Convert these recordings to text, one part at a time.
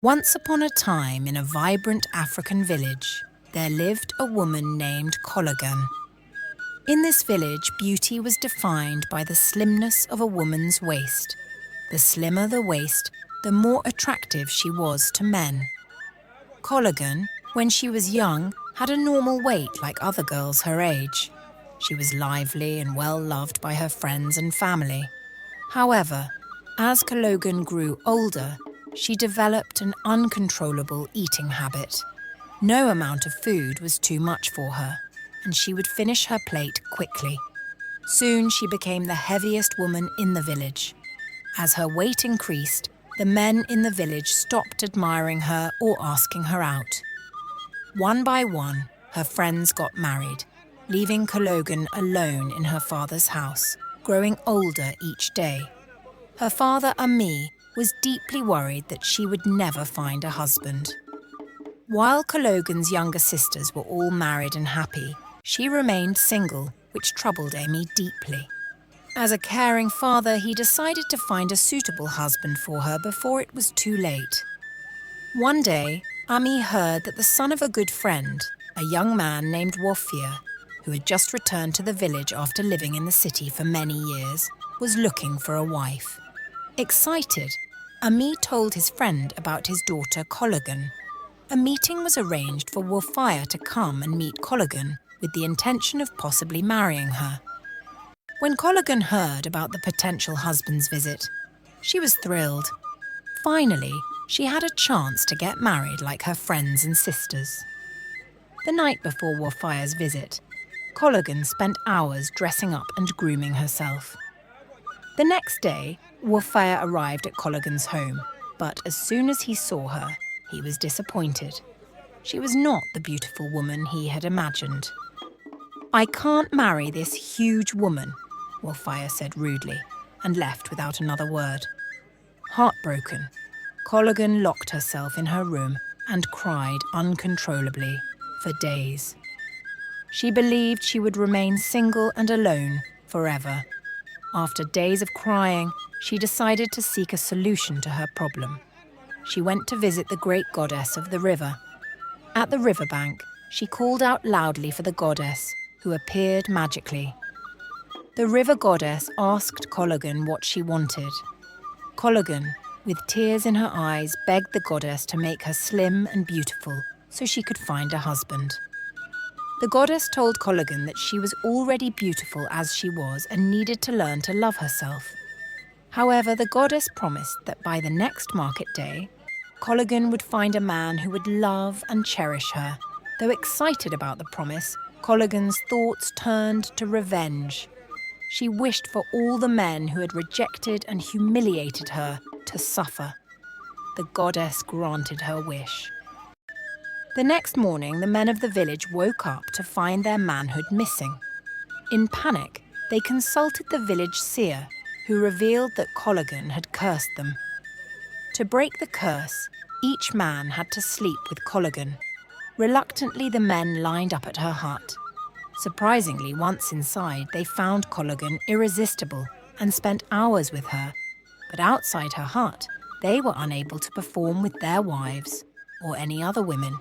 Once upon a time, in a vibrant African village, there lived a woman named Cologan. In this village, beauty was defined by the slimness of a woman's waist. The slimmer the waist, the more attractive she was to men. Cologan, when she was young, had a normal weight like other girls her age. She was lively and well loved by her friends and family. However, as Cologan grew older, she developed an uncontrollable eating habit. No amount of food was too much for her, and she would finish her plate quickly. Soon she became the heaviest woman in the village. As her weight increased, the men in the village stopped admiring her or asking her out. One by one, her friends got married, leaving Cologan alone in her father's house, growing older each day. Her father, Ami, was deeply worried that she would never find a husband. While Cologan's younger sisters were all married and happy, she remained single, which troubled Ami deeply. As a caring father, he decided to find a suitable husband for her before it was too late. One day, Ami heard that the son of a good friend, a young man named Wofia, who had just returned to the village after living in the city for many years, was looking for a wife. Excited, Ami told his friend about his daughter Cologan. A meeting was arranged for Wofia to come and meet Cologan with the intention of possibly marrying her. When Cologan heard about the potential husband's visit, she was thrilled. Finally, she had a chance to get married like her friends and sisters. The night before Wofia's visit, Cologan spent hours dressing up and grooming herself. The next day, Wofia arrived at Cologan's home, but as soon as he saw her, he was disappointed. She was not the beautiful woman he had imagined. "I can't marry this huge woman," Wofia said rudely, and left without another word. Heartbroken, Cologan locked herself in her room and cried uncontrollably for days. She believed she would remain single and alone forever. After days of crying, she decided to seek a solution to her problem. She went to visit the great goddess of the river. At the riverbank, she called out loudly for the goddess, who appeared magically. The river goddess asked Cologan what she wanted. Cologan, with tears in her eyes, begged the goddess to make her slim and beautiful so she could find a husband. The goddess told Cologan that she was already beautiful as she was and needed to learn to love herself. However, the goddess promised that by the next market day, Cologan would find a man who would love and cherish her. Though excited about the promise, Cologan's thoughts turned to revenge. She wished for all the men who had rejected and humiliated her to suffer. The goddess granted her wish. The next morning, the men of the village woke up to find their manhood missing. In panic, they consulted the village seer, who revealed that Cologan had cursed them. To break the curse, each man had to sleep with Cologan. Reluctantly, the men lined up at her hut. Surprisingly, once inside, they found Cologan irresistible and spent hours with her. But outside her hut, they were unable to perform with their wives or any other women.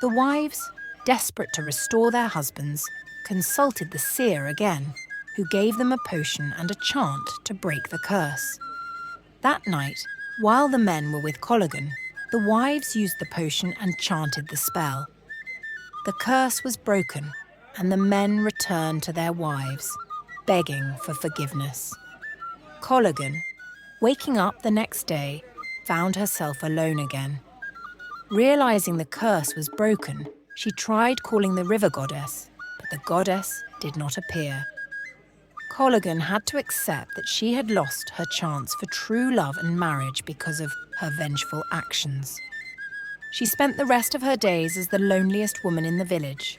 The wives, desperate to restore their husbands, consulted the seer again, who gave them a potion and a chant to break the curse. That night, while the men were with Cologan, the wives used the potion and chanted the spell. The curse was broken, and the men returned to their wives, begging for forgiveness. Cologan, waking up the next day, found herself alone again. Realizing the curse was broken, she tried calling the river goddess, but the goddess did not appear. Cologan had to accept that she had lost her chance for true love and marriage because of her vengeful actions. She spent the rest of her days as the loneliest woman in the village.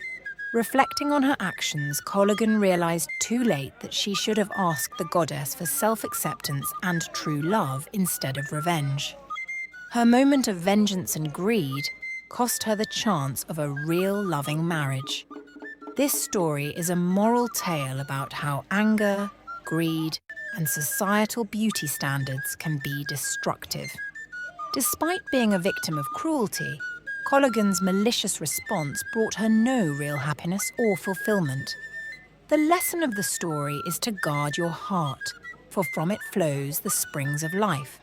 Reflecting on her actions, Cologan realized too late that she should have asked the goddess for self-acceptance and true love instead of revenge. Her moment of vengeance and greed cost her the chance of a real loving marriage. This story is a moral tale about how anger, greed, and societal beauty standards can be destructive. Despite being a victim of cruelty, Cologan's malicious response brought her no real happiness or fulfillment. The lesson of the story is to guard your heart, for from it flows the springs of life.